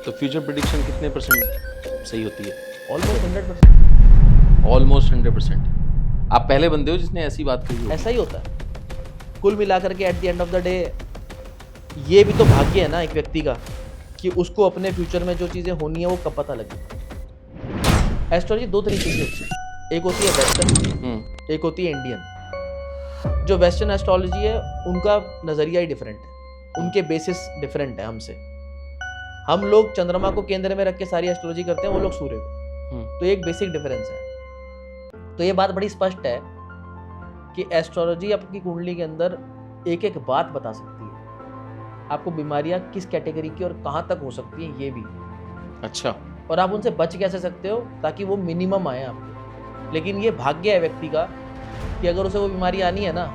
तो future prediction कितने percent सही होती है? ऑलमोस्ट 100%। ऑलमोस्ट 100%। आप पहले बंदे हो जिसने ऐसी बात कही हो? ऐसा ही होता है कुल मिलाकर के। At the end of the day ये भी तो भाग्य है ना एक व्यक्ति का कि उसको अपने फ्यूचर में जो चीज़ें होनी है वो कब पता लगे। एस्ट्रोलॉजी दो तरीके की होती है, एक होती है वेस्टर्न, एक होती है इंडियन। जो वेस्टर्न एस्ट्रोलॉजी है उनका नज़रिया ही डिफरेंट है, उनके बेसिस डिफरेंट है हमसे। हम लोग चंद्रमा को केंद्र में रख के सारी एस्ट्रोलॉजी करते हैं, वो लोग सूर्य को। तो एक बेसिक डिफरेंस है। तो ये बात बड़ी स्पष्ट है कि एस्ट्रोलॉजी आपकी कुंडली के अंदर एक एक बात बता सकती है, आपको बीमारियां किस कैटेगरी की और कहाँ तक हो सकती हैं ये भी। अच्छा। और आप उनसे बच कैसे सकते हो ताकि वो मिनिमम आए आपको। लेकिन ये भाग्य है व्यक्ति का कि अगर उसे वो बीमारी आनी है ना,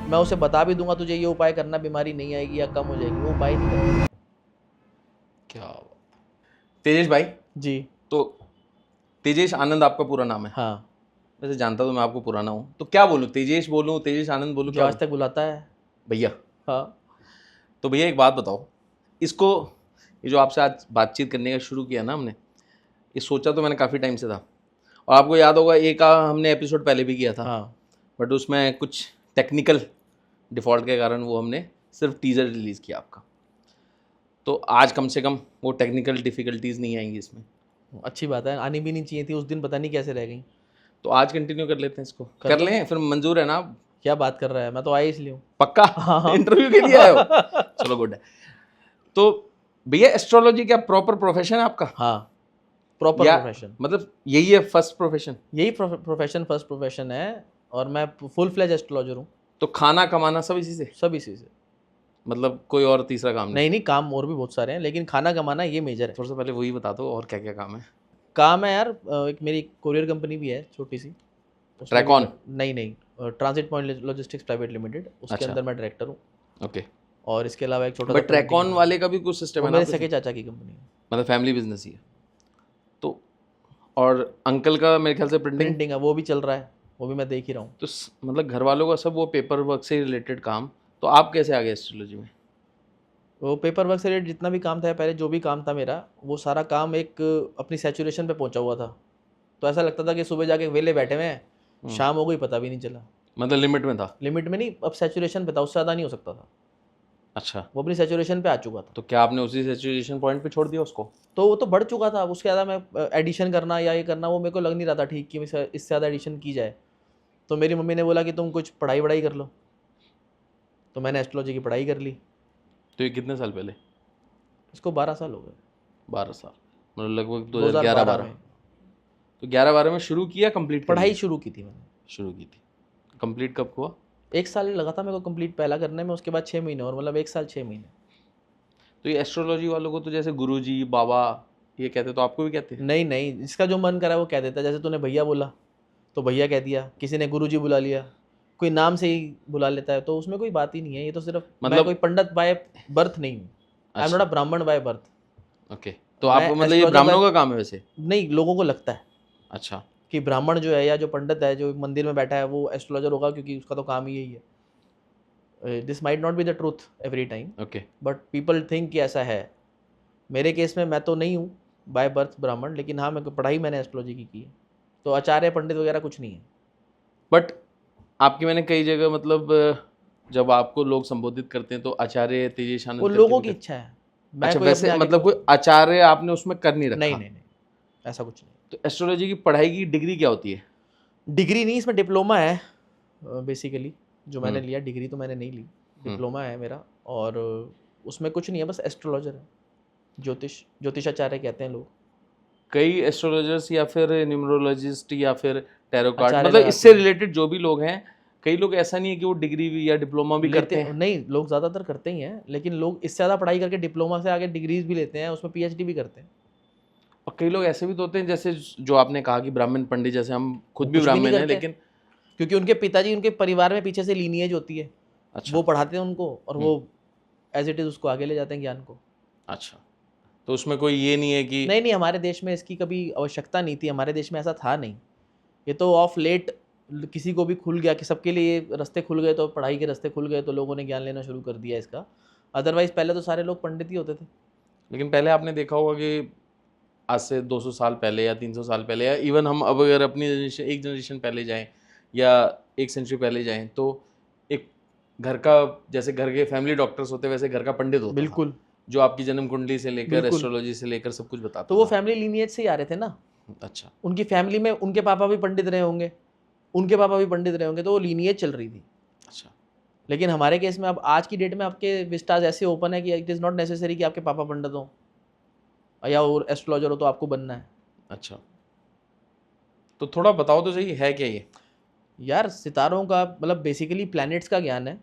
मैं उसे बता भी दूंगा तुझे ये उपाय करना, बीमारी नहीं आएगी या कम हो जाएगी, वो उपाय नहीं करेगा। क्या बात। तेजेश भाई जी तो तेजेश आनंद आपका पूरा नाम है? हाँ। वैसे जानता तो मैं आपको पुराना हूँ, तो क्या बोलूँ, तेजेश बोलूँ, तेजेश आनंद बोलूँ, जो क्या आज तक बुलाता है भैया? हाँ। तो भैया एक बात बताओ, इसको ये जो आपसे आज बातचीत करने का शुरू किया ना हमने, ये सोचा तो मैंने काफ़ी टाइम से था। और आपको याद होगा एक हमने एपिसोड पहले भी किया था, हाँ बट उसमें कुछ टेक्निकल डिफ़ॉल्ट के कारण वो हमने सिर्फ टीज़र रिलीज़ किया आपका। तो आज कम से कम वो टेक्निकल डिफ़िकल्टीज़ नहीं आएंगी इसमें। अच्छी बात है, आनी भी नहीं चाहिए थी उस दिन, पता नहीं कैसे रह गई। तो आज कंटिन्यू कर लेते हैं इसको, कर लो। लें फिर, मंजूर है ना? क्या बात कर रहा है, मैं तो आया इसलिए हूँ। पक्का? हाँ। इंटरव्यू के लिए आए हो? चलो गुड है। तो भैया एस्ट्रोलॉजी क्या प्रॉपर प्रोफेशन है आपका? हाँ प्रॉपर या प्रोफेशन, मतलब यही है फर्स्ट प्रोफेशन? यही प्रोफेशन फर्स्ट प्रोफेशन है। और मैं फुल फ्लेज एस्ट्रोलॉजर हूँ। तो खाना कमाना सब इसी से? सब इसी से। मतलब कोई और तीसरा काम नहीं? नहीं नहीं, काम और भी बहुत सारे हैं लेकिन खाना कमाना ये मेजर है। थोड़ा सा पहले वही बता दो और क्या क्या काम है। काम है यार, एक मेरी कोरियर कंपनी भी है छोटी सी, उसमें भी ट्रैकॉन? नहीं, transit point logistics private limited, उसके अच्छा। अंदर मैं डायरेक्टर हूँ। ओके। और इसके अलावा एक छोटा सा बट ट्रैकॉन वाले का भी कुछ सिस्टम वो है ना मेरे आपके सगे साथ? चाचा की कंपनी है। मतलब फैमिली बिजनेस ही है तो? और अंकल का मेरे ख्याल से प्रिंटिंग प्रिंटिंग है, वो भी चल रहा है, वो भी मैं देख ही रहा हूँ। तो मतलब घर वालों का सब वो पेपर वर्क से रिलेटेड काम। तो आप कैसे आ गए एस्ट्रोलॉजी में? वो पेपर वर्क से रिलेटेड जितना भी काम था पहले, जो भी काम था मेरा, वो सारा काम एक अपनी सैचुरेशन पे पहुंचा हुआ था। तो ऐसा लगता था कि सुबह जाके वेले बैठे हुए हैं, शाम हो गई पता भी नहीं चला। मतलब लिमिट में था? लिमिट में नहीं, अब सैचुरेशन पे था, उससे ज़्यादा नहीं हो सकता था। अच्छा। वो अपनी सैचुरेशन पे आ चुका था। तो क्या आपने उसी सैचुरेशन पॉइंट पे छोड़ दिया उसको? तो वो तो बढ़ चुका था, अब उसके ज़्यादा मैं एडिशन करना या ये करना वो मेरे को लग नहीं रहा था ठीक कि इससे ज़्यादा एडिशन की जाए। तो मेरी मम्मी ने बोला कि तुम कुछ पढ़ाई वढ़ाई कर लो, तो मैंने एस्ट्रोलॉजी की पढ़ाई कर ली। तो ये कितने साल पहले? इसको 12 साल हो गए। 12 साल, मतलब लगभग 2012 2011-12। में तो 11-12 में शुरू किया, कंप्लीट कर पढ़ाई लिया? शुरू की थी मैंने। शुरू की थी, कंप्लीट कब हुआ? 1 साल लगा था मेरे को कंप्लीट पहला करने में, उसके बाद 6 महीने और, मतलब 1 साल 6 महीने। तो ये एस्ट्रोलॉजी वालों को तो जैसे गुरुजी बाबा ये कहते, तो आपको भी कहते हैं? नहीं नहीं, जिसका जो मन करा वो कह देता है। जैसे तूने भैया बोला तो भैया कह दिया, किसी ने गुरुजी बुला लिया, कोई नाम से ही बुला लेता है, तो उसमें कोई बात ही नहीं है। ये तो सिर्फ मैं मतलब कोई पंडित बाय बर्थ नहीं हूँ, आई एम नॉट अ ब्राह्मण बाय बर्थ। ओके। तो आप मैं मतलब ये astrologer ब्राह्मणों का काम है वैसे? नहीं, लोगों को लगता है अच्छा। कि ब्राह्मण जो है या जो पंडित है जो मंदिर में बैठा है वो एस्ट्रोलॉजर होगा, क्योंकि उसका तो काम ही यही है। This might not be the truth every time, okay. But people think कि ऐसा है। मेरे केस में मैं तो नहीं हूँ बाय बर्थ ब्राह्मण, लेकिन हाँ मैं पढ़ाई मैंने एस्ट्रोलॉजी की है। तो आचार्य पंडित वगैरह कुछ नहीं है। बट आपकी मैंने कई जगह मतलब जब आपको लोग संबोधित करते हैं तो आचार्य तेजेश आनंद वो करके लोगों भी की करते इच्छा है, हैं। मैं अच्छा, कोई वैसे अपने आगे मतलब कोई आचार्य आपने उसमें कर नहीं रखा? नहीं, ऐसा कुछ नहीं। तो एस्ट्रोलॉजी की पढ़ाई की डिग्री क्या होती है? डिग्री नहीं, इसमें डिप्लोमा है बेसिकली। जो मैंने लिया, डिग्री तो मैंने नहीं ली, डिप्लोमा है मेरा। और उसमें कुछ नहीं है, बस एस्ट्रोलॉजर है, ज्योतिषाचार्य कहते हैं लोग। कई एस्ट्रोलॉजर्स या फिर न्यूमरोलॉजिस्ट या फिर टैरो कार्ड, आचार्य मतलब लगाते इससे हैं, रिलेटेड जो भी लोग हैं, कई लोग ऐसा नहीं है कि वो डिग्री भी या डिप्लोमा भी करते हैं। नहीं, लोग ज़्यादातर करते ही हैं, लेकिन लोग इससे ज़्यादा पढ़ाई करके डिप्लोमा से आगे डिग्रीज भी लेते हैं, उसमें पीएचडी भी करते हैं। और कई लोग ऐसे भी तो होते हैं, जैसे जो आपने कहा कि ब्राह्मण पंडित, जैसे हम खुद भी कुछ भी नहीं ब्राह्मण हैं करते, लेकिन क्योंकि उनके पिताजी, उनके परिवार में पीछे से लीनिएज होती है, अच्छा। वो पढ़ाते हैं उनको और वो एज इट इज़ उसको आगे ले जाते हैं ज्ञान को। अच्छा, तो उसमें कोई ये नहीं है कि नहीं, हमारे देश में इसकी कभी आवश्यकता नहीं थी, हमारे देश में ऐसा था नहीं। ये तो ऑफ लेट किसी को भी खुल गया कि सबके लिए रास्ते खुल गए, तो पढ़ाई के रास्ते खुल गए तो लोगों ने ज्ञान लेना शुरू कर दिया इसका। अदरवाइज पहले तो सारे लोग पंडित ही होते थे। लेकिन पहले आपने देखा होगा कि आज से 200 साल पहले या 300 साल पहले या इवन हम अब अगर अपनी जनरेशन एक जनरेशन पहले जाएं या एक सेंचुरी पहले जाएं तो एक घर का, जैसे घर के फैमिली डॉक्टर्स होते वैसे घर का पंडित होता था, बिल्कुल, जो आपकी जन्म कुंडली से लेकर बिल्कुल। एस्ट्रोलॉजी से लेकर सब कुछ बताता तो वो था। फैमिली लीनिएज से ही आ रहे थे ना, अच्छा उनकी फैमिली में उनके पापा भी पंडित रहे होंगे, उनके पापा भी पंडित रहे होंगे, तो वो लीनिएज चल रही थी। अच्छा लेकिन हमारे केस में अब आज की डेट में आपके विस्टाज ऐसे ओपन है कि इट इज़ नॉट नेसेसरी कि आपके पापा पंडित हो या और एस्ट्रोलॉजर हो तो आपको बनना है। अच्छा, तो थोड़ा बताओ तो सही, है क्या ये? यार सितारों का मतलब बेसिकली प्लैनेट्स का ज्ञान है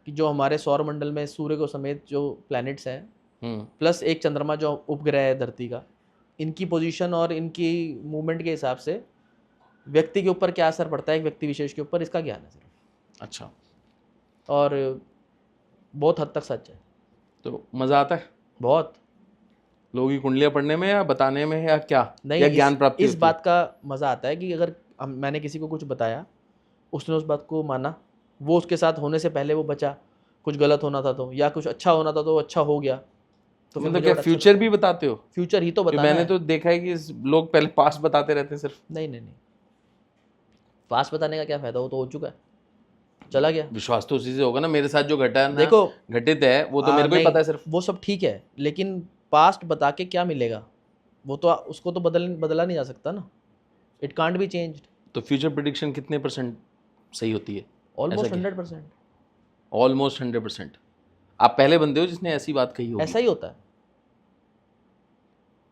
कि जो हमारे सौर मंडल में सूर्य को समेत जो प्लैनेट्स हैं प्लस एक चंद्रमा जो उपग्रह है धरती का, इनकी पोजीशन और इनकी मूवमेंट के हिसाब से व्यक्ति के ऊपर क्या असर पड़ता है, एक व्यक्ति विशेष के ऊपर, इसका ज्ञान है सिर्फ। अच्छा, और बहुत हद तक सच है, तो मज़ा आता है बहुत। लोगों की कुंडलियाँ पढ़ने में या बताने में या क्या, नहीं, या ज्ञान प्राप्ति इस होती है? बात का मज़ा आता है कि अगर मैंने किसी को कुछ बताया, उसने उस बात को माना, वो उसके साथ होने से पहले वो बचा, कुछ गलत होना था तो, या कुछ अच्छा होना था तो अच्छा हो गया, तो फिर मतलब मुझे क्या बड़ा अच्छा फ्यूचर लगता भी है। बताते हो? फ्यूचर ही तो क्योंकि बताना मैंने है। तो देखा है कि लोग पहले पास्ट बताते रहते हैं सिर्फ। नहीं नहीं नहीं, पास बताने का क्या फ़ायदा, वो तो हो चुका है, चला गया। विश्वास तो उसी से होगा ना, मेरे साथ जो घटा है ना, देखो घटित है, वो तो मेरे को ही नहीं, पता है सिर्फ। वो सब ठीक है, लेकिन पास्ट बता के क्या मिलेगा, वो तो उसको तो बदला नहीं जा सकता ना, इट कांट बी चेंज्ड। तो फ्यूचर प्रिडिक्शन कितने % सही होती है? ऑलमोस्ट 100%। ऑलमोस्ट 100%। आप पहले बंदे हो जिसने ऐसी बात कही होगी। ऐसा ही होता है।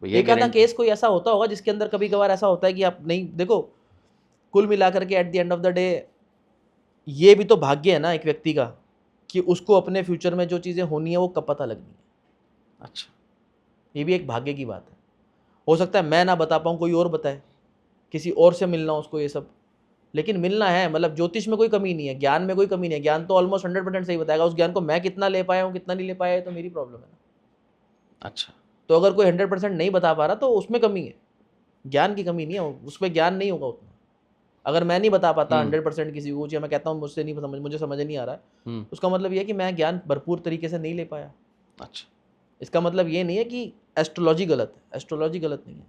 भैया एक आधा गारंटी। केस कोई ऐसा होता होगा जिसके अंदर कभी कभार ऐसा होता है कि आप नहीं, देखो कुल मिलाकर के at the end of the day ये भी तो भाग्य है ना एक व्यक्ति का कि उसको अपने फ्यूचर में जो चीज़ें होनी है वो कब पता लगनी है। अच्छा, ये भी एक भाग्य की बात है। हो सकता है मैं ना बता पाऊँ, कोई और बताए, किसी और से मिलना उसको ये सब, लेकिन मिलना है। मतलब ज्योतिष में कोई कमी नहीं है, ज्ञान में कोई कमी नहीं है, ज्ञान तो ऑलमोस्ट 100% सही बताएगा। उस ज्ञान को मैं कितना ले पाया हूँ कितना नहीं ले पाया है तो मेरी प्रॉब्लम है ना। अच्छा, तो अगर कोई 100% नहीं बता पा रहा तो उसमें कमी है, ज्ञान की कमी नहीं है, उसमें ज्ञान नहीं होगा उतना। अगर मैं नहीं बता पाता 100% किसी को, या मैं कहता हूँ मुझसे नहीं समझ, मुझे समझ नहीं आ रहा है, उसका मतलब ये है कि मैं ज्ञान भरपूर तरीके से नहीं ले पाया। अच्छा, इसका मतलब ये नहीं है कि एस्ट्रोलॉजी गलत है, एस्ट्रोलॉजी गलत नहीं है।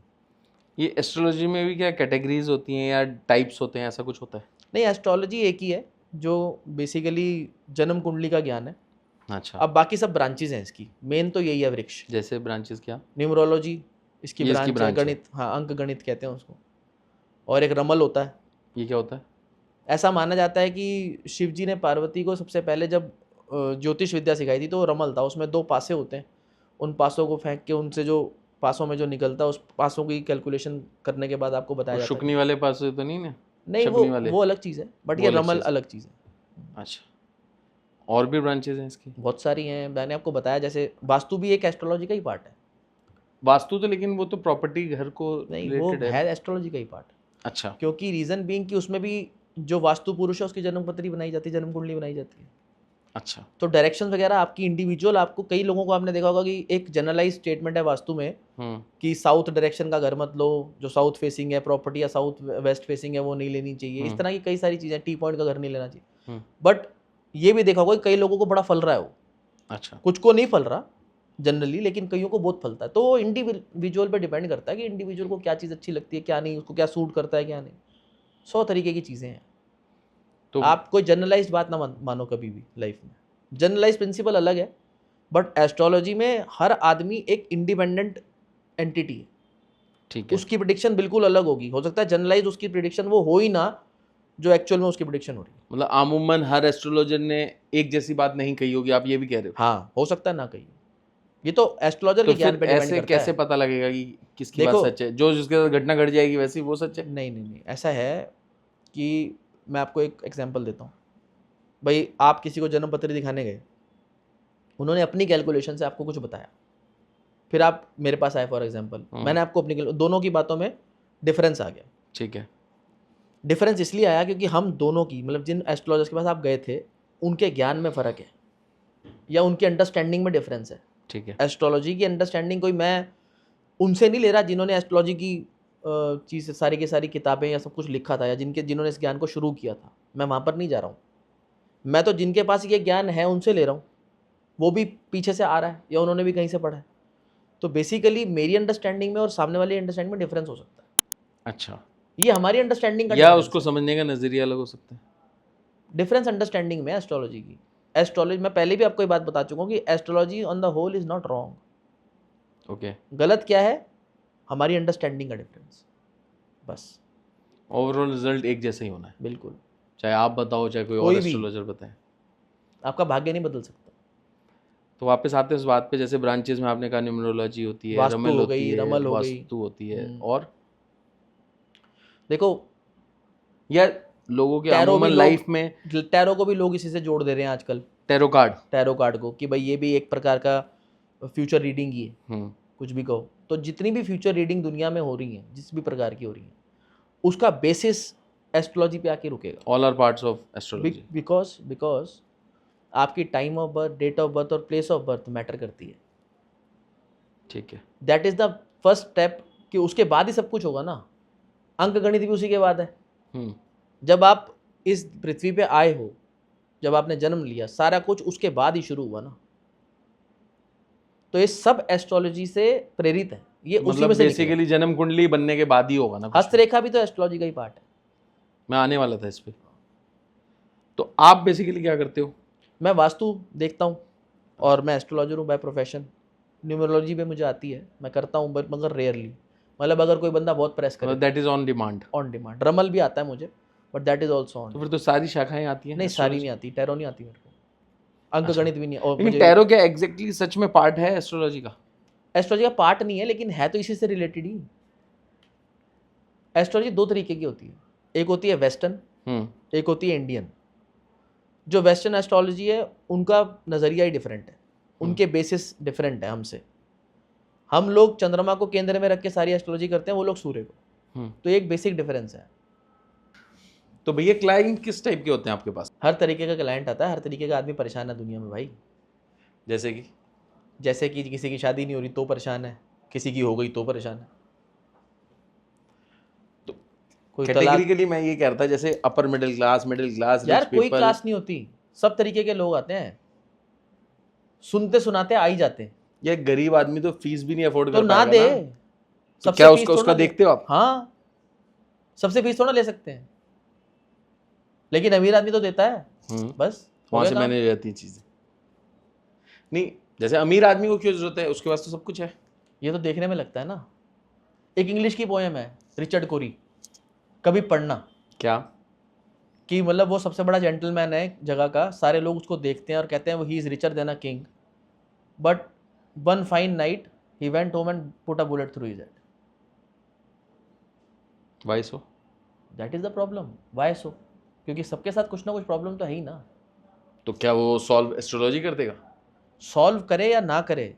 ये एस्ट्रोलॉजी में भी क्या कैटेगरीज होती हैं या टाइप्स होते हैं, ऐसा कुछ होता है? नहीं, एस्ट्रोलॉजी एक ही है जो बेसिकली जन्म कुंडली का ज्ञान है। अच्छा, अब बाकी सब ब्रांचेज हैं इसकी, मेन तो यही है वृक्ष। जैसे ब्रांचेस क्या? न्यूमरोलॉजी इसकी ये इसकी ब्रांच है, branch है। गणित, हाँ अंक गणित कहते हैं उसको। और एक रमल होता है। ये क्या होता है? ऐसा माना जाता है कि शिव जी ने पार्वती को सबसे पहले जब ज्योतिष विद्या सिखाई थी तो वो रमल था। उसमें 2 पासे होते हैं, उन पासों को फेंक के उनसे जो पासों में जो निकलता है उस पासों की कैलकुलेशन करने के बाद आपको बताया वो जाता है। शुकनी वाले पास तो नहीं ना? नहीं, शबनी वाले? वो अलग चीज़ है, बट वो ये अलग रमल चीज़। अलग चीज़ है। अच्छा, और भी ब्रांचेस हैं इसकी? बहुत सारी हैं, मैंने आपको बताया। जैसे वास्तु भी एक एस्ट्रोलॉजी का ही पार्ट है। वास्तु तो, लेकिन वो तो प्रॉपर्टी घर को नहीं, वो रिलेटेड है एस्ट्रोलॉजी का ही पार्ट। अच्छा, क्योंकि रीज़न बीइंग कि उसमें भी जो वास्तु पुरुष है उसकी जन्म पत्री बनाई जाती है, जन्म कुंडली बनाई जाती है। अच्छा, तो डायरेक्शन वगैरह आपकी इंडिविजुअल, आपको कई लोगों को आपने देखा होगा कि एक जनरलाइज स्टेटमेंट है वास्तु में कि साउथ डायरेक्शन का घर मत लो, जो साउथ फेसिंग है प्रॉपर्टी, या साउथ वेस्ट फेसिंग है वो नहीं लेनी चाहिए। इस तरह की कई सारी चीज़ें, टी पॉइंट का घर नहीं लेना चाहिए। बट ये भी देखा होगा कि कई लोगों को बड़ा फल रहा है वो, अच्छा, कुछ को नहीं फल रहा जनरली, लेकिन कईयों को बहुत फलता है। तो वो इंडिविजुअल पे डिपेंड करता है कि इंडिविजुअल को क्या चीज़ अच्छी लगती है, क्या नहीं, उसको क्या सूट करता है, क्या नहीं। 100 तरीके की चीज़ें हैं। तो आप कोई जनरलाइज्ड बात ना मानो कभी भी लाइफ में। जनरलाइज प्रिंसिपल अलग है, बट एस्ट्रोलॉजी में हर आदमी एक इंडिपेंडेंट एंटिटी है। ठीक है, उसकी प्रिडिक्शन बिल्कुल अलग होगी। हो सकता है जनरलाइज उसकी प्रिडिक्शन वो हो ही ना जो एक्चुअल में उसकी प्रिडिक्शन हो रही है। मतलब अमूमन हर एस्ट्रोलॉजर ने एक जैसी बात नहीं कही होगी, आप ये भी कह रहे हो? हाँ, हो सकता है ना कहीं। ये तो एस्ट्रोलॉजर तो के ज्ञान फिर पे डिपेंड ऐसे करता कैसे है। पता लगेगा कि किसकी बात देखो, सच है? जो जिसके साथ घटना घट जाएगी वैसी वो सच है? नहीं नहीं नहीं, ऐसा है कि मैं आपको एक एग्जांपल देता हूँ। भाई आप किसी को जन्म पत्री दिखाने गए, उन्होंने अपनी कैलकुलेशन से आपको कुछ बताया, फिर आप मेरे पास आए फॉर एग्जांपल, मैंने आपको अपनी दोनों की बातों में डिफरेंस आ गया। ठीक है, डिफरेंस इसलिए आया क्योंकि हम दोनों की, मतलब जिन एस्ट्रोलॉजर्स के पास आप गए थे, उनके ज्ञान में फ़र्क है या उनकी अंडरस्टैंडिंग में डिफरेंस है। ठीक है, एस्ट्रोलॉजी की अंडरस्टैंडिंग कोई मैं उनसे नहीं ले रहा जिन्होंने एस्ट्रोलॉजी की चीज़ सारी की सारी किताबें या सब कुछ लिखा था, या जिन्होंने इस ज्ञान को शुरू किया था, मैं वहाँ पर नहीं जा रहा हूँ। मैं तो जिनके पास ये ज्ञान है उनसे ले रहा हूँ, वो भी पीछे से आ रहा है या उन्होंने भी कहीं से पढ़ा है। तो बेसिकली मेरी अंडरस्टैंडिंग में और सामने वाली अंडरस्टैंडिंग में डिफरेंस हो सकता है। अच्छा, ये हमारी अंडरस्टैंडिंग का या difference उसको है। समझने का नजरिया अलग हो सकता है। डिफरेंस अंडरस्टैंडिंग में एस्ट्रोलॉजी की। एस्ट्रोलॉजी, मैं पहले भी आपको ये बात बता चुका हूँ कि astrology on the whole is not wrong. Okay, गलत क्या है? हमारी अंडरस्टैंडिंग का डिफरेंस, बस। ओवरऑल रिजल्ट एक जैसा ही होना है, बिल्कुल, चाहे आप बताओ चाहे कोई और कोई भी। एस्ट्रोलॉजर बताए। आपका भाग्य नहीं बदल सकता। तो वापस आते हैं उस बात पे, जैसे ब्रांचेस में आपने कहा न्यूमरोलॉजी होती है, वास्तु रमल हो होती गई, है, रमल हो गई। वास्तु होती है, और देखो, या लोगों के टैरो भी अमूमन लोग, लाइफ में टैरो को भी लोग इसी से जोड़ दे रहे हैं आजकल। Tarot card. टैरो कार्ड को कि भाई ये भी एक प्रकार का फ्यूचर रीडिंग ही है, कुछ भी कहो। तो जितनी भी फ्यूचर रीडिंग दुनिया में हो रही है, जिस भी प्रकार की हो रही है, उसका बेसिस एस्ट्रोलॉजी पे आके रुकेगा। All are parts of astrology. Because आपकी time of birth, date of birth और प्लेस ऑफ बर्थ मैटर करती है। ठीक है, that is the first step, कि उसके बाद ही सब कुछ होगा ना। अंक गणित भी उसी के बाद है। जब आप इस पृथ्वी पे आए हो, जब आपने जन्म लिया, सारा कुछ उसके बाद ही शुरू हुआ ना। तो ये सब एस्ट्रोलॉजी से प्रेरित है, ये उसी मतलब में से बेसिकली जन्म कुंडली बनने के बाद ही होगा ना कुछ भी। हस्तरेखा भी तो एस्ट्रोलॉजी का ही पार्ट है। मैं आने वाला था इस पे। तो आप बेसिकली क्या करते हो? मैं वास्तु देखता हूँ, और मैं एस्ट्रोलॉजर हूँ बाय प्रोफेशन। न्यूमरोलॉजी पे मुझे आती है, मैं करता हूँ, बट मगर रेयरली। मतलब अगर कोई बंदा बहुत प्रेस करे, that is on demand. On demand. रमल भी आता है मुझे, but that is also on. तो फिर तो सारी शाखाएं आती हैं? नहीं, सारी नहीं आती। टैरो नहीं आती मेरे को, अंक अच्छा। गणित भी नहीं। और लेकिन मुझे टैरो क्या एग्जैक्टली सच में पार्ट है एस्ट्रोलॉजी का? एस्ट्रोलॉजी का पार्ट नहीं है, लेकिन है तो इसी से रिलेटेड ही। एस्ट्रोलॉजी दो तरीके की होती है, एक होती है वेस्टर्न, एक होती है इंडियन। जो वेस्टर्न एस्ट्रोलॉजी है, उनका नज़रिया ही डिफरेंट है, उनके बेसिस डिफरेंट है हमसे। हम लोग चंद्रमा को केंद्र में रख के सारी एस्ट्रोलॉजी करते हैं, वो लोग सूर्य को। तो एक बेसिक डिफरेंस है। तो भैया क्लाइंट किस टाइप के होते हैं आपके पास? हर तरीके का क्लाइंट आता है, हर तरीके का आदमी परेशान है दुनिया में भाई। जैसे कि किसी की शादी नहीं हो रही तो परेशान है, किसी की हो गई तो परेशान है। तो कोई कैटेगरिकली मैं ये कह रहा था, जैसे अपर मिडिल क्लास, यार रिच कोई पीपल। क्लास नहीं होती, सब तरीके के लोग आते हैं, सुनते सुनाते आ ही जाते हैं। ये गरीब आदमी तो फीस भी नहीं अफोर्ड तो कर ना पाएगा दे, ना। तो सबसे क्या फीस उसका थोड़ा देखते हो आप? हाँ, सबसे फीस थोड़ा ले सकते हैं, लेकिन अमीर आदमी तो देता है। बस वहां से मैंने जाती हैं चीजें। नहीं, जैसे अमीर आदमी को क्यों जरूरत है, उसके पास तो सब कुछ है। ये तो देखने में लगता है ना। एक इंग्लिश की पोएम है रिचर्ड कोरी, कभी पढ़ना। क्या? कि मतलब वो सबसे बड़ा जेंटलमैन है जगह का, सारे लोग उसको देखते हैं और कहते हैं वो he is richer than a king, but one fine night he went home and put a bullet through his head. Why so? That is the problem. Why so? क्योंकि सबके साथ कुछ ना कुछ प्रॉब्लम तो है ही ना। तो क्या वो सॉल्व एस्ट्रोलॉजी कर देगा? सॉल्व करे या ना करे,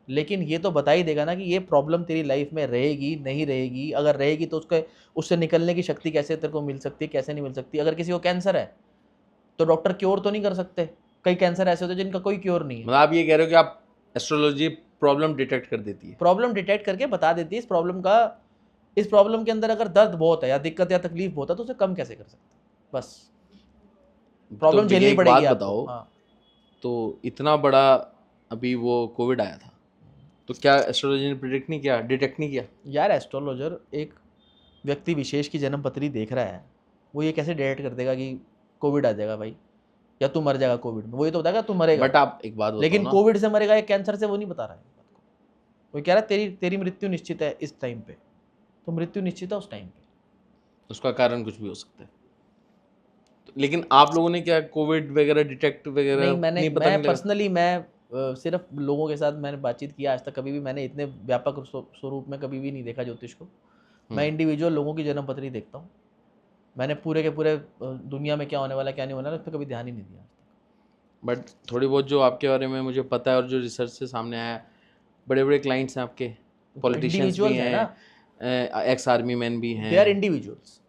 लेकिन ये तो बता ही देगा ना कि ये प्रॉब्लम तेरी लाइफ में रहेगी, नहीं रहेगी। अगर रहेगी तो उससे निकलने की शक्ति कैसे तेरे को मिल सकती है, कैसे नहीं मिल सकती। अगर किसी को कैंसर है तो डॉक्टर क्योर तो नहीं कर सकते। कई कैंसर ऐसे होते हैं जिनका कोई क्योर नहीं है। मतलब आप ये कह रहे हो कि आप एस्ट्रोलॉजी प्रॉब्लम डिटेक्ट कर देती है? प्रॉब्लम डिटेक्ट करके बता देती है इस प्रॉब्लम के अंदर अगर दर्द बहुत है या दिक्कत या तकलीफ बहुत है तो उसे कम कैसे कर सकते हैं। बस प्रॉब्लम भैया झेलनी एक पड़ेगी बात आपको। बताओ, हाँ। तो इतना बड़ा अभी वो कोविड आया था, तो क्या एस्ट्रोलॉजी ने डिटेक्ट नहीं किया? यार एस्ट्रोलॉजर एक व्यक्ति विशेष की जन्म पत्री देख रहा है, वो ये कैसे डिटेक्ट कर देगा कि कोविड आ जाएगा भाई, या तू मर जाएगा कोविड में। वो ये तो बताएगा तू मरेगा। बट आप एक बात बताओ लेकिन ना, कोविड से मरेगा या कैंसर से वो नहीं बता रहा है। वो कह रहा है तेरी मृत्यु निश्चित है इस टाइम पे, तो मृत्यु निश्चित है उस टाइम पे। उसका कारण कुछ भी हो सकता है। तो लेकिन आप लोगों ने क्या कोविड वगैरह डिटेक्ट वगैरह नहीं, पता मैं नहीं लगा? पर्सनली सिर्फ लोगों के साथ मैंने बातचीत किया आज तक। कभी भी मैंने इतने व्यापक स्वरूप में कभी भी नहीं देखा ज्योतिष को। मैं इंडिविजुअल लोगों की जन्म पत्री देखता हूँ। मैंने पूरे के पूरे दुनिया में क्या होने वाला क्या नहीं होने वाला उस पर कभी ध्यान ही नहीं दिया। बट थोड़ी बहुत जो आपके बारे में मुझे पता है और जो रिसर्च से सामने आया, बड़े बड़े क्लाइंट्स हैं आपके, पॉलिटिशियंस भी हैं, एक्स आर्मी मैन भी हैं। They are individuals,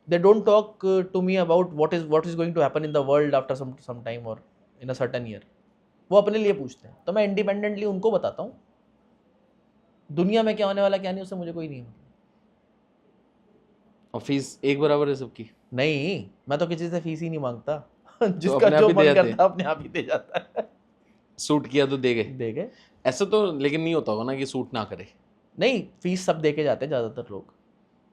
they don't talk to me about what is going to happen in the world after some time और इन अ सर्टेन ईयर। वो अपने लिए पूछते हैं, तो मैं इंडिपेंडेंटली उनको बताता हूँ। दुनिया में क्या होने वाला क्या नहीं उससे मुझे कोई नहीं है। और फीस एक बराबर है सबकी? नहीं, मैं तो किसी से फीस ही नहीं मांगता। तो जिसका अपने आप जो ही दे मन जाते करता अपने आप ही दे जाता है। सूट किया तो दे गए। दे गए। ऐसा तो लेकिन नहीं होता होगा ना कि सूट ना करे, नहीं, फीस सब दे के जाते हैं ज़्यादातर लोग,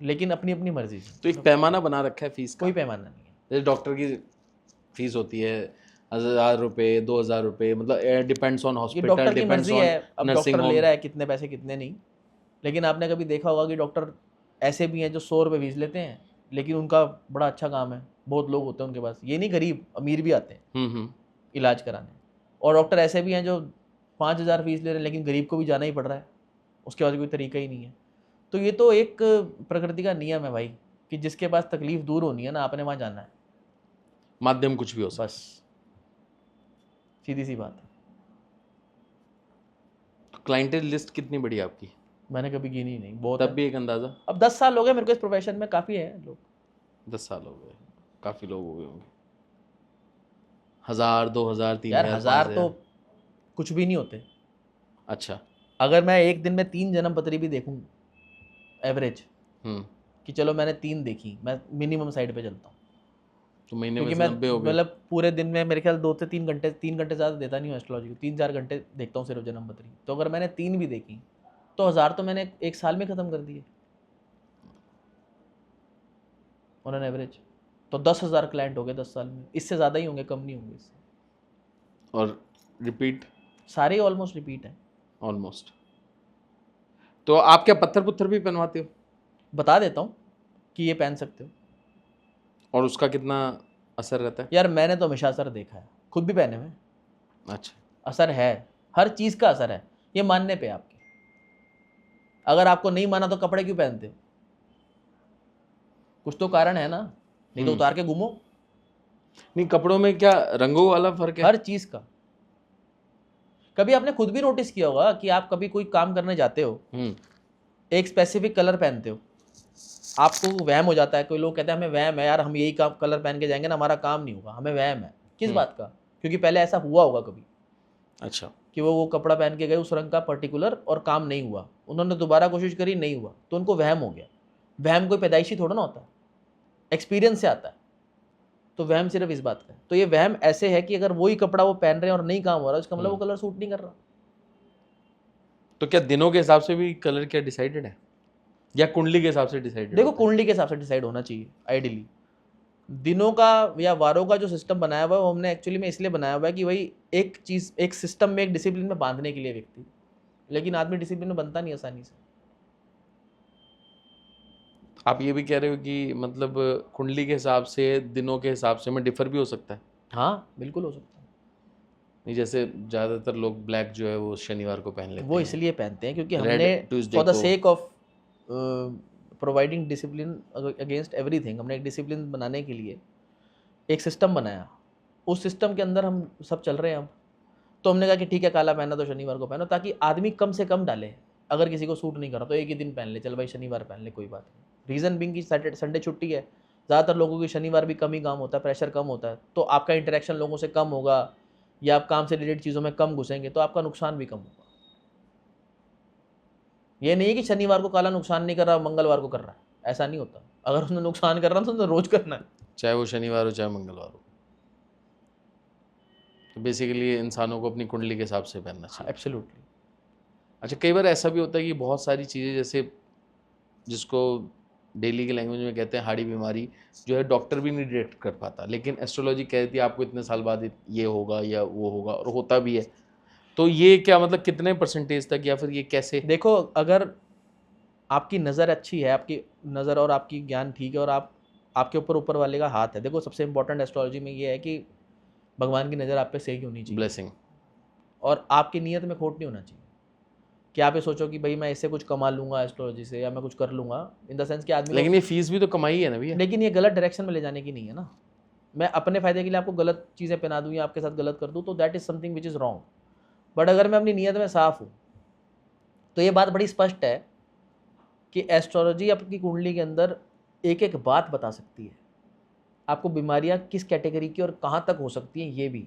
लेकिन अपनी अपनी मर्जी से। तो एक पैमाना बना रखा है फीस का? कोई पैमाना नहीं है। जैसे डॉक्टर की फीस होती है 1,000 रुपये, 2,000 रुपये, मतलब डिपेंड्स ऑन ये हॉस्पिटल, डॉक्टर की डिपेंड्स मर्जी ऑन है, अब नर्सिंग डॉक्टर ले होम। रहा है कितने पैसे कितने नहीं। लेकिन आपने कभी देखा होगा कि डॉक्टर ऐसे भी हैं जो 100 रुपये फीस लेते हैं, लेकिन उनका बड़ा अच्छा काम है, बहुत लोग होते हैं उनके पास, ये नहीं गरीब अमीर भी आते हैं इलाज कराने। और डॉक्टर ऐसे भी हैं जो 5,000 फीस ले रहे हैं, लेकिन गरीब को भी जाना ही पड़ रहा है, उसके पास कोई तरीका ही नहीं है। तो ये तो एक प्रकृति का नियम है भाई, कि जिसके पास तकलीफ दूर होनी है ना, आपने वहाँ जाना है, माध्यम कुछ भी हो सकता बस सीधी सी बात है। है। क्लाइंटेल लिस्ट कितनी बड़ी है आपकी? मैंने कभी गिनी नहीं, बहुत तब है। भी एक अंदाज़ा? अब 10 साल हो गए मेरे को इस प्रोफेशन में, काफ़ी है लोग। 10 साल हो गए, काफ़ी लोग हो गए होंगे। 1,000, 2,000, 3,000, यार 1000 तो 5,000? कुछ भी नहीं होते। अच्छा। अगर मैं एक दिन में 3 जन्म पत्री भी देखूं एवरेज, कि चलो मैंने 3 देखी, मैं मिनिमम साइड पे चलता हूँ, तो महीने में क्योंकि से मैं 90 हो गए। मतलब पूरे दिन में मेरे ख्याल 2 से 3 घंटे, 3 घंटे ज़्यादा देता नहीं हूँ एस्ट्रोलॉजी को, 3-4 घंटे देखता हूँ सिर्फ जन्म पत्री। तो अगर मैंने 3 भी देखी तो 1000 तो मैंने एक साल में ख़त्म कर दिए ऑन एन एवरेज। तो 10,000 क्लाइंट हो गए 10 साल में, इससे ज़्यादा ही होंगे, कम नहीं होंगे इससे। और रिपीट? सारे ऑलमोस्ट रिपीट हैं। ऑलमोस्ट। तो आप क्या पत्थर पुत्थर भी पहनवाते हो? बता देता हूँ कि ये पहन सकते हो। और उसका कितना असर रहता है? यार मैंने तो हमेशा असर देखा है, खुद भी पहने हुए। अच्छा। असर है, हर चीज़ का असर है, ये मानने पे आपके। अगर आपको नहीं माना तो कपड़े क्यों पहनते हो? कुछ तो कारण है ना, नहीं तो उतार के घूमो। नहीं, कपड़ों में क्या रंगों वाला फर्क है? हर चीज़ का। कभी आपने खुद भी नोटिस किया होगा कि आप कभी कोई काम करने जाते हो, एक स्पेसिफिक कलर पहनते हो, आपको वहम हो जाता है। कोई लोग कहते हैं हमें वहम है यार, हम यही काम कलर पहन के जाएंगे ना हमारा काम नहीं होगा, हमें वहम है। किस बात का? क्योंकि पहले ऐसा हुआ होगा कभी। अच्छा। कि वो कपड़ा पहन के गए उस रंग का पर्टिकुलर और काम नहीं हुआ, उन्होंने दोबारा कोशिश करी, नहीं हुआ, तो उनको वहम हो गया। वहम कोई पैदाइशी थोड़ा ना होता है, एक्सपीरियंस से आता है। तो वहम सिर्फ इस बात का है। तो ये वहम ऐसे है कि अगर वही कपड़ा वो पहन रहे हैं और नहीं काम हो रहा, इसका मतलब वो कलर सूट नहीं कर रहा। तो क्या दिनों के हिसाब से भी कलर क्या डिसाइडेड है, या कुंडली के हिसाब से डिसाइडेड? देखो कुंडली के हिसाब से डिसाइड होना चाहिए आइडियली। दिनों का या वारों का जो सिस्टम बनाया हुआ है वो हमने एक्चुअली में इसलिए बनाया हुआ है कि भाई एक चीज़, एक सिस्टम में, एक डिसिप्लिन में बांधने के लिए व्यक्ति। लेकिन आदमी डिसिप्लिन में बनता नहीं आसानी से। आप ये भी कह रहे हो कि मतलब कुंडली के हिसाब से, दिनों के हिसाब से में डिफर भी हो सकता है? हाँ बिल्कुल हो सकता है। नहीं, जैसे ज़्यादातर लोग ब्लैक जो है वो शनिवार को पहन लेते वो हैं, इसलिए पहनते हैं क्योंकि Red हमने Tuesday फॉर द को। Sake of providing discipline against everything, हमने एक डिसिप्लिन बनाने के लिए एक सिस्टम बनाया। उस सिस्टम के अंदर हम सब चल रहे हैं अब। तो हमने कहा कि ठीक है काला पहना तो शनिवार को पहनो, ताकि आदमी कम से कम डाले। अगर किसी को सूट नहीं कर रहा तो एक ही दिन पहन ले, चल भाई शनिवार पहन ले, कोई बात नहीं। रीज़न बिंग की सैटरडे संडे छुट्टी है, ज़्यादातर लोगों की शनिवार भी कम ही काम होता है, प्रेशर कम होता है, तो आपका इंटरेक्शन लोगों से कम होगा, या आप काम से रिलेटेड चीज़ों में कम घुसेंगे, तो आपका नुकसान भी कम होगा। ये नहीं है कि शनिवार को काला नुकसान नहीं कर रहा, मंगलवार को कर रहा है, ऐसा नहीं होता। अगर उसने नुकसान कर रहा है तो उसने रोज करना है, चाहे वो शनिवार हो चाहे मंगलवार हो। तो बेसिकली इंसानों को अपनी कुंडली के हिसाब से पहनना चाहिए। एब्सोल्युटली। अच्छा, कई बार ऐसा भी होता है कि बहुत सारी चीज़ें, जैसे जिसको डेली की लैंग्वेज में कहते हैं हार्डी बीमारी, जो है डॉक्टर भी नहीं डिटेक्ट कर पाता, लेकिन एस्ट्रोलॉजी कहती है आपको इतने साल बाद ये होगा या वो होगा, और होता भी है। तो ये क्या मतलब कितने परसेंटेज तक, या फिर ये कैसे? देखो, अगर आपकी नज़र अच्छी है, आपकी नज़र और आपकी ज्ञान ठीक है, और आपके ऊपर वाले का हाथ है। देखो सबसे इंपॉर्टेंट एस्ट्रोलॉजी में ये है कि भगवान की नज़र आप पे सही होनी चाहिए, ब्लेसिंग, और आपकी नीयत में खोट नहीं होना चाहिए कि आप ये सोचो कि भाई मैं इससे कुछ कमा लूंगा एस्ट्रोलॉजी से, या मैं कुछ कर लूंगा, इन द सेंस कि आदमी लेकिन ये फीस भी तो कमाई है ना भैया। लेकिन ये गलत डायरेक्शन में ले जाने की नहीं है ना। मैं अपने फ़ायदे के लिए आपको गलत चीज़ें पहना दूँ या आपके साथ गलत कर दूँ, तो that is something which is wrong. But अगर मैं अपनी नीयत में साफ़ हूँ तो ये बात बड़ी स्पष्ट है कि एस्ट्रोलॉजी आपकी कुंडली के अंदर एक एक बात बता सकती है, आपको बीमारियां किस कैटेगरी की और कहाँ तक हो सकती हैं ये भी,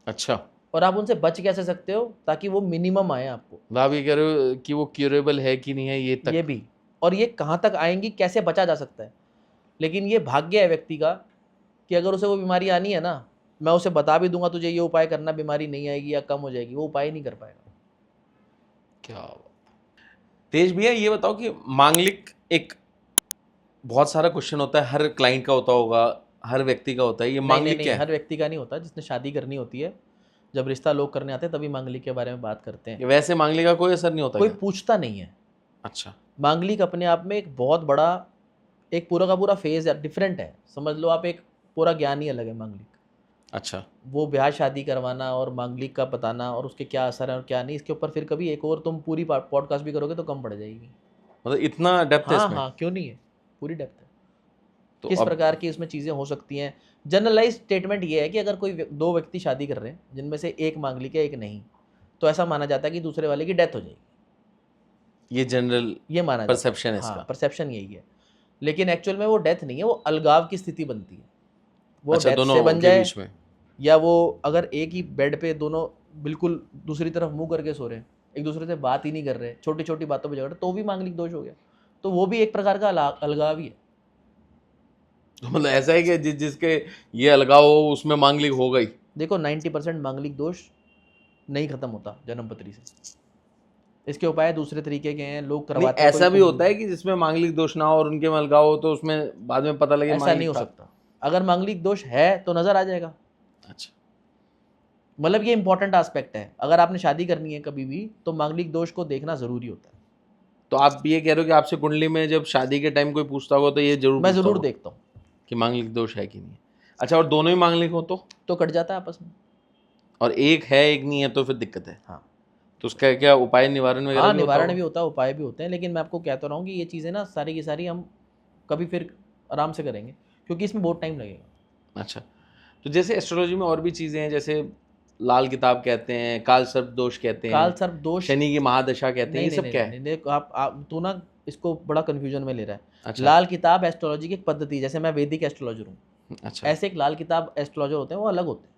अच्छा, और आप उनसे बच कैसे सकते हो ताकि वो मिनिमम आए आपको, आप ये कह रहे हो कि वो क्यूरेबल है कि नहीं है ये तक? ये भी, और ये कहाँ तक आएंगी, कैसे बचा जा सकता है। लेकिन ये भाग्य है व्यक्ति का कि अगर उसे वो बीमारी आनी है ना, मैं उसे बता भी दूंगा तुझे ये उपाय करना, बीमारी नहीं आएगी या कम हो जाएगी, वो उपाय नहीं कर पाएगा। क्या तेज भैया, ये बताओ कि मांगलिक एक बहुत सारा क्वेश्चन होता है, हर क्लाइंट का होता होगा, हर व्यक्ति का होता है, ये नहीं मांगलिक नहीं क्या है? हर व्यक्ति का नहीं होता। जिसने शादी करनी होती है, जब रिश्ता लोग करने आते हैं तभी मांगलिक के बारे में बात करते हैं। वैसे मांगलिक का कोई असर नहीं होता कोई क्या? पूछता नहीं है। अच्छा। मांगलिक अपने आप में एक बहुत बड़ा, एक पूरा का पूरा फेज है, डिफरेंट है। समझ लो आप, एक पूरा ज्ञान ही अलग है मांगलिक। अच्छा। वो ब्याह शादी करवाना और मांगलिक का बताना और उसके क्या असर है और क्या नहीं, इसके ऊपर फिर कभी एक और तुम पूरी पॉडकास्ट भी करोगे तो कम पड़ जाएगी। मतलब इतना डेप्थ है हाँ इसमें? हाँ, क्यों नहीं है, पूरी डेप्थ है। तो किस अब प्रकार की इसमें चीज़ें हो सकती हैं। जनरलाइज स्टेटमेंट ये है कि अगर कोई दो व्यक्ति शादी कर रहे हैं जिनमें से एक मांगलिक है एक नहीं, तो ऐसा माना जाता है कि दूसरे वाले की डेथ हो जाएगी। ये जनरल ये माना जाता परसेप्शन है है। इसका? हाँ, परसेप्शन यही है। लेकिन एक्चुअल में वो डेथ नहीं है, वो अलगाव की स्थिति बनती है। वो अच्छा, डेथ दोनों से बन के जाए, बीच में? या वो अगर एक ही बेड पे दोनों बिल्कुल दूसरी तरफ मुंह करके सो रहे हैं, एक दूसरे से बात ही नहीं कर रहे, छोटी छोटी बातों पे झगड़, तो भी मांगलिक दोष हो गया। तो वो भी एक प्रकार का अलगाव ही है। तो मतलब ऐसा है कि जिसके ये अलगाव हो उसमें मांगलिक होगा ही? देखो 90% मांगलिक दोष नहीं खत्म होता जन्म पत्री से। इसके उपाय दूसरे तरीके के हैं, लोग नहीं, करवाते हैं। ऐसा भी होता है कि जिसमें मांगलिक दोष ना हो और उनके में अलगाव हो तो उसमें बाद में पता लगे ऐसा नहीं मांगलिक हो था। सकता। अगर मांगलिक दोष है तो नजर आ जाएगा। अच्छा। मतलब ये इंपॉर्टेंट एस्पेक्ट है। अगर आपने शादी करनी है कभी भी, तो मांगलिक दोष को देखना जरूरी होता है। तो आप ये कह रहे हो कि आपसे कुंडली में जब शादी के टाइम कोई पूछता होगा तो ये जरूर मैं पूछता जरूर होगा देखता हूँ। कि मांगलिक दोष है कि नहीं? अच्छा, और दोनों ही मांगलिक हो तो कट जाता है आपस में। और एक है एक नहीं है तो फिर दिक्कत है। हाँ तो उसका क्या उपाय, निवारण वगैरह हाँ, भी होता निवारण होगा? भी होता है, उपाय भी होते हैं। लेकिन मैं आपको कहता रहा हूँ कि ये चीज़ें ना सारी की सारी हम कभी फिर आराम से करेंगे, क्योंकि इसमें बहुत टाइम लगेगा। अच्छा। तो जैसे एस्ट्रोलॉजी में और भी चीज़ें हैं, जैसे लाल किताब कहते हैं, काल सर्प दोष कहते काल हैं, सर्प दोष, शनि की महादशा कहते हैं, नहीं ये नहीं सब नहीं क्या नहीं, है? देख आप तू ना इसको बड़ा कन्फ्यूजन में ले रहा है। अच्छा। लाल किताब एस्ट्रोलॉजी की एक पद्धति है। जैसे मैं वैदिक एस्ट्रोलॉजर हूँ, अच्छा। ऐसे एक लाल किताब एस्ट्रोलॉजर होते हैं, वो अलग होते हैं।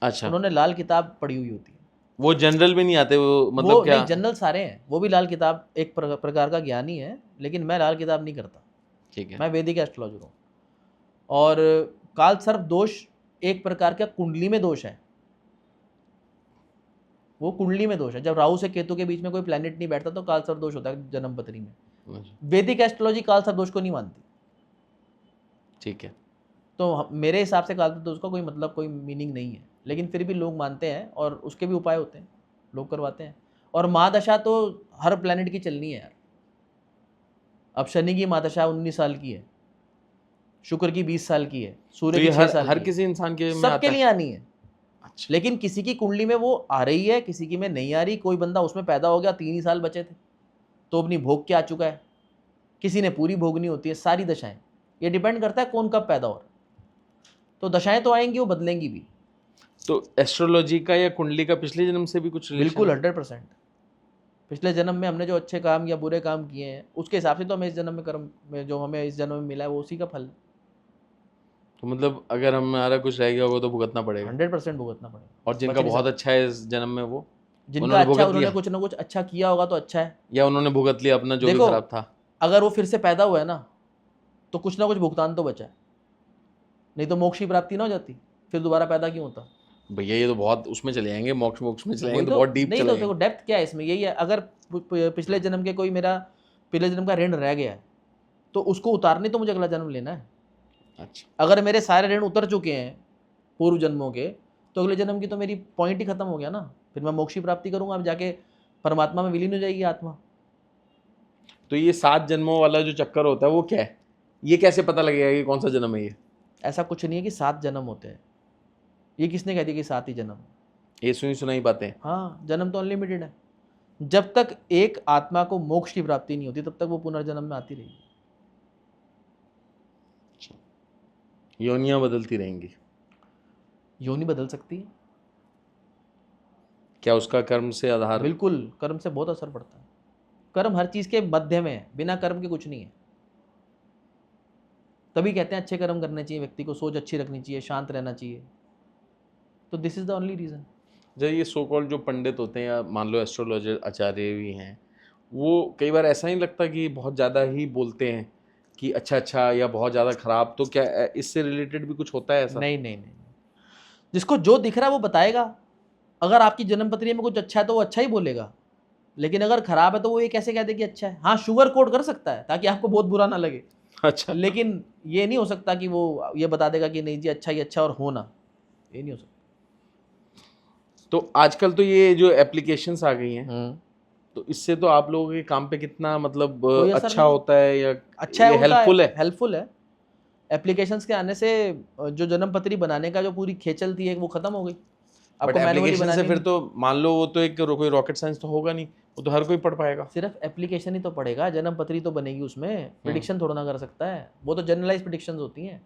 अच्छा, उन्होंने लाल किताब पढ़ी हुई होती है। वो जनरल भी नहीं आते, वो वो मतलब क्या? नहीं, जनरल सारे हैं। वो भी लाल किताब एक प्रकार का ज्ञानी है, लेकिन मैं लाल किताब नहीं करता। ठीक है। मैं वैदिक एस्ट्रोलॉजर हूँ। और काल सर्प दोष एक प्रकार का कुंडली में दोष है। वो कुंडली में दोष है। जब राहु से केतु के बीच में कोई प्लैनेट नहीं बैठता तो काल सर्प दोष होता है जन्म पत्री में। अच्छा, वैदिक एस्ट्रोलॉजी काल सर्प दोष को नहीं मानती। ठीक है। तो मेरे हिसाब से काल सर्प दोष का कोई मतलब, कोई मीनिंग नहीं है। लेकिन फिर भी लोग मानते हैं और उसके भी उपाय होते हैं, लोग करवाते हैं। और महादशा तो हर प्लैनेट की चलनी है यार। अब शनि की महादशा 19 साल की है, शुक्र की 20 साल की है, सूर्य तो की ये 6 साल हर की किसी इंसान के है। में सबके आता लिए है? आनी है। अच्छा। लेकिन किसी की कुंडली में वो आ रही है, किसी की में नहीं आ रही। कोई बंदा उसमें पैदा हो गया, 3 ही साल बचे थे तो अपनी भोग के आ चुका है। किसी ने पूरी भोगनी होती है। सारी दशाएं, ये डिपेंड करता है कौन कब पैदा हो रहा है। तो दशाएं तो आएंगी, वो बदलेंगी भी। तो एस्ट्रोलॉजी का या कुंडली का पिछले जन्म से भी कुछ रिलेशन बिल्कुल है? 100%। पिछले जन्म में हमने जो अच्छे काम या बुरे काम किए हैं, उसके हिसाब से तो हमें इस जन्म में कर्म में जो हमें इस जन्म में मिला है वो उसी का फल है। तो मतलब अगर हमारा कुछ रह गया होगा तो भुगतना पड़ेगा? 100% भुगतना पड़ेगा। और जिनका बच नहीं बहुत सकते। अच्छा है इस जन्म में, वो जिनका उन्होंने अच्छा, भुगत उन्होंने लिया कुछ ना कुछ अच्छा किया होगा तो अच्छा है। या उन्होंने भुगत लिया अपना जो भी देखो, खराब था? अगर वो फिर से पैदा हुआ है ना, तो कुछ ना कुछ भुगतान तो बचा है। नहीं तो मोक्ष की प्राप्ति ना हो जाती, फिर दोबारा पैदा क्यों होता। भैया ये तो बहुत उसमें चले जाएंगे, मोक्ष मोक्ष में चले वही जाएंगे, तो बहुत डीप नहीं, चले तो देखो जाएंगे। डेप्थ क्या है इसमें, यही है। अगर पिछले जन्म के कोई मेरा पिछले जन्म का ऋण रह गया है, तो उसको उतारने तो मुझे अगला जन्म लेना है। अच्छा। अगर मेरे सारे ऋण उतर चुके हैं पूर्व जन्मों के, तो अगले जन्म की तो मेरी पॉइंट ही खत्म हो गया ना। फिर मैं मोक्ष की प्राप्ति करूंगा, अब जाके परमात्मा में विलीन हो जाएगी आत्मा। तो ये 7 जन्मों वाला जो चक्कर होता है वो क्या है? ये कैसे पता लगेगा कि कौन सा जन्म है ये? ऐसा कुछ नहीं है कि 7 जन्म होते हैं। ये किसने कह दिया कि 7 ही जन्म? ये सुनी सुनाई बातें? हाँ, जन्म तो अनलिमिटेड है। जब तक एक आत्मा को मोक्ष की प्राप्ति नहीं होती तब तक वो पुनर्जन्म में आती रहेगी। योनियां बदलती रहेंगी? योनि बदल सकती है। क्या उसका कर्म से आधार? बिल्कुल, कर्म से बहुत असर पड़ता है। कर्म हर चीज के मध्य में है, बिना कर्म के कुछ नहीं है। तभी कहते हैं अच्छे कर्म करने चाहिए व्यक्ति को, सोच अच्छी रखनी चाहिए, शांत रहना चाहिए। तो this is the only reason. जब ये सो कॉल्ड जो पंडित होते हैं या मान लो एस्ट्रोलॉजर आचार्य भी हैं, वो कई बार ऐसा नहीं लगता कि बहुत ज़्यादा ही बोलते हैं कि अच्छा अच्छा या बहुत ज़्यादा खराब? तो क्या इससे रिलेटेड भी कुछ होता है ऐसा? नहीं नहीं नहीं, जिसको जो दिख रहा है वो बताएगा। अगर आपकी जन्म पत्री में कुछ अच्छा है तो वो अच्छा ही बोलेगा। लेकिन अगर खराब है तो वो ये कैसे कहते कि अच्छा है। हाँ, शुगर कोट कर सकता है ताकि आपको बहुत बुरा ना लगे, अच्छा, लेकिन ये नहीं हो सकता कि वो ये बता देगा कि नहीं जी अच्छा ही अच्छा और होना, ये नहीं हो सकता। तो आजकल तो ये जो एप्लीकेशंस आ गई हैं, तो इससे तो आप लोगों के काम पे कितना मतलब कोई असर अच्छा नहीं। होता है या अच्छा है, ये उल्टा हेल्पफुल है? हेल्पफुल है। एप्लीकेशंस के आने से जो जन्म पत्री बनाने का जो पूरी खेचल थी एक वो खत्म हो गई। बट आपको मैनुअली एप्लीकेशन से बनानी फिर नहीं। तो मान लो वो तो एक कोई रॉकेट साइंस तो होगा नहीं, वो तो हर कोई पढ़ पाएगा। सिर्फ एप्लीकेशन ही तो पड़ेगा, जन्म पत्री तो बनेगी उसमें, प्रिडिक्शन थोड़ा ना कर सकता है। वो तो जनरलाइज प्रिडिक्शंस होती हैं।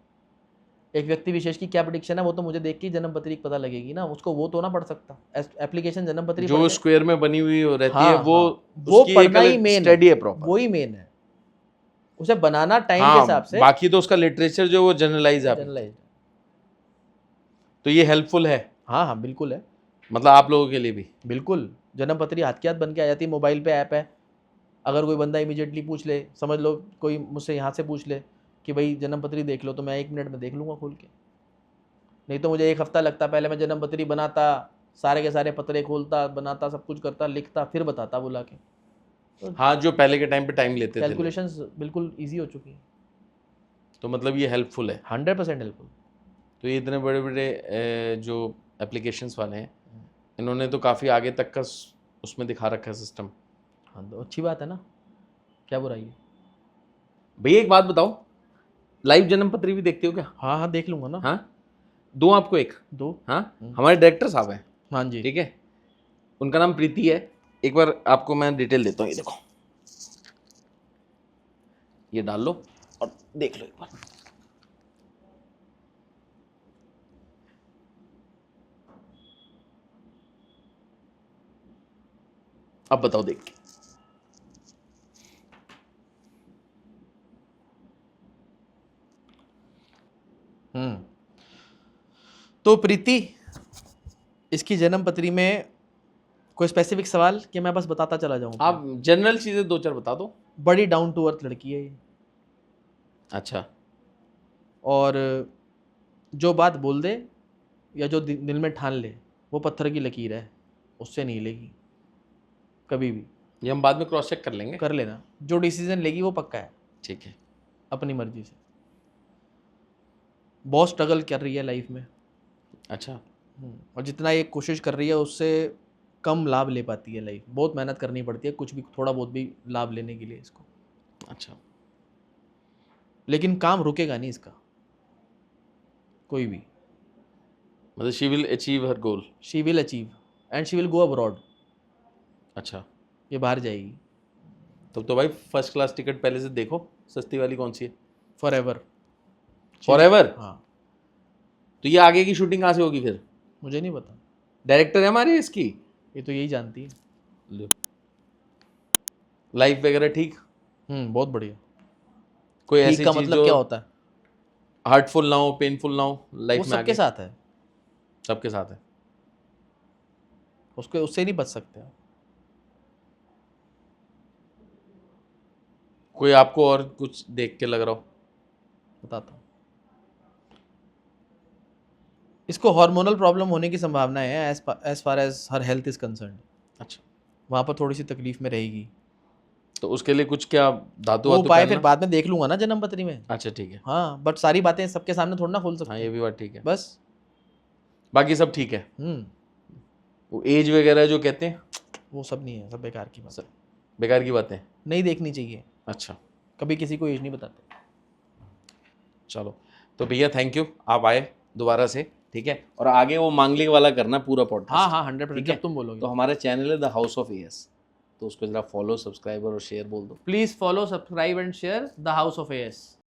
एक व्यक्ति विशेष की क्या प्रिडिक्शन है वो तो मुझे देख के ही जन्म पत्री पता लगेगी ना, उसको वो तो ना पढ़ सकता। एप्लीकेशन जन्म पत्री जो पढ़ के- स्क्वायर में बनी हुई रहती हाँ, है वो हाँ, वो उसकी पढ़ना एक ही अलग मेन स्टडी है प्रॉपर। वही मेन है, उसे बनाना टाइम के हाँ, हिसाब से बाकी तो उसका लिटरेचर जो वो जनरलाइज है, जनरलाइज। तो ये हेल्पफुल है हाँ हाँ बिल्कुल है, मतलब आप लोगों के लिए भी। बिल्कुल। जन्म पत्री हाथ के हाथ बन के आ जाती है, मोबाइल पे ऐप है। अगर कोई बंदा इमीडिएटली पूछ ले, समझ लो कोई मुझसे यहाँ से पूछ ले कि भाई जन्म पत्री देख लो, तो मैं 1 मिनट में देख लूँगा खोल के। नहीं तो मुझे 1 हफ्ता लगता, पहले मैं जन्म पत्री बनाता, सारे के सारे पत्रे खोलता, बनाता, सब कुछ करता, लिखता, फिर बताता बुला के। हाँ, जो पहले के टाइम पे टाइम लेते थे लोग। कैलकुलेशंस बिल्कुल ईजी हो चुकी है, तो मतलब ये हेल्पफुल है। 100% हेल्पफुल। तो ये इतने बड़े बड़े जो एप्लीकेशंस वाले हैं, इन्होंने तो काफ़ी आगे तक का उसमें दिखा रखा है सिस्टम। हाँ तो अच्छी बात है ना, क्या बुराई है। भैया एक बात बताओ, लाइव जन्म पत्री भी देखते हो क्या? हाँ हाँ देख लूँगा ना। हाँ, दूँ आपको एक? 2। हाँ, हमारे डायरेक्टर साहब हैं, हाँ जी। ठीक है, उनका नाम प्रीति है। एक बार आपको मैं डिटेल देता हूँ, ये देखो, ये डाल लो और देख लो एक बार। अब बताओ देख के। तो प्रीति, इसकी जन्म पत्री में कोई स्पेसिफिक सवाल कि मैं बस बताता चला जाऊँ? आप जनरल चीज़ें 2-4 बता दो। बड़ी डाउन टू अर्थ लड़की है ये, अच्छा, और जो बात बोल दे या जो दिल में ठान ले वो पत्थर की लकीर है, उससे नहीं लेगी कभी भी। ये हम बाद में क्रॉस चेक कर लेंगे। कर लेना, जो डिसीजन लेगी वो पक्का है, ठीक है। अपनी मर्जी से। बहुत स्ट्रगल कर रही है लाइफ में, अच्छा, और जितना ये कोशिश कर रही है उससे कम लाभ ले पाती है लाइफ। बहुत मेहनत करनी पड़ती है, कुछ भी थोड़ा बहुत भी लाभ लेने के लिए इसको। अच्छा, लेकिन काम रुकेगा नहीं इसका कोई भी। मतलब she will achieve her goal. She will achieve and she will go abroad. अच्छा, ये बाहर जाएगी तब तो भाई फर्स्ट क्लास टिकट पहले से देखो, सस्ती वाली कौन सी है? For ever. फॉरएवर? हाँ, तो ये आगे की शूटिंग कहाँ से होगी फिर? मुझे नहीं पता, डायरेक्टर है हमारे इसकी? ये तो यही जानती है। लाइफ वगैरह ठीक? बहुत बढ़िया। कोई ठीक ऐसी का चीज मतलब जो क्या होता है? हार्टफुल ना हो, पेनफुल ना हो वो लाइफ में सबके आगे? साथ है, सबके साथ है। उससे नहीं बच सकते आप। कोई आपको और कुछ देख के लग रहा हो? बताता हूँ। इसको हार्मोनल प्रॉब्लम होने की संभावना है as far as her health is concern. अच्छा, वहाँ पर थोड़ी सी तकलीफ में रहेगी। तो उसके लिए कुछ क्या धातु वो वातु उपाय फिर पहनना? बाद में देख लूंगा ना जन्म पत्री में। अच्छा, ठीक है। हाँ, बट सारी बातें सबके सामने थोड़ा ना खोल सकते हाँ, हैं। ये भी बात ठीक है। बस। बाकी सब ठीक है। हम्म वो एज वगैरह जो कहते हैं, वो सब नहीं है, सब बेकार की बात है। बेकार की बातें। नहीं देखनी चाहिए, अच्छा, कभी किसी को एज नहीं बताते। चलो, तो भैया थैंक यू, आप आए दोबारा से, ठीक है। और आगे वो मांगलिक वाला करना पूरा पॉडकास्ट। हाँ हाँ 100%, ठीक है। जब तुम बोलोगे। तो हमारा चैनल है द हाउस ऑफ एएस, तो उसको जरा फॉलो, सब्सक्राइबर और शेयर बोल दो। Please follow, subscribe and share the house of as.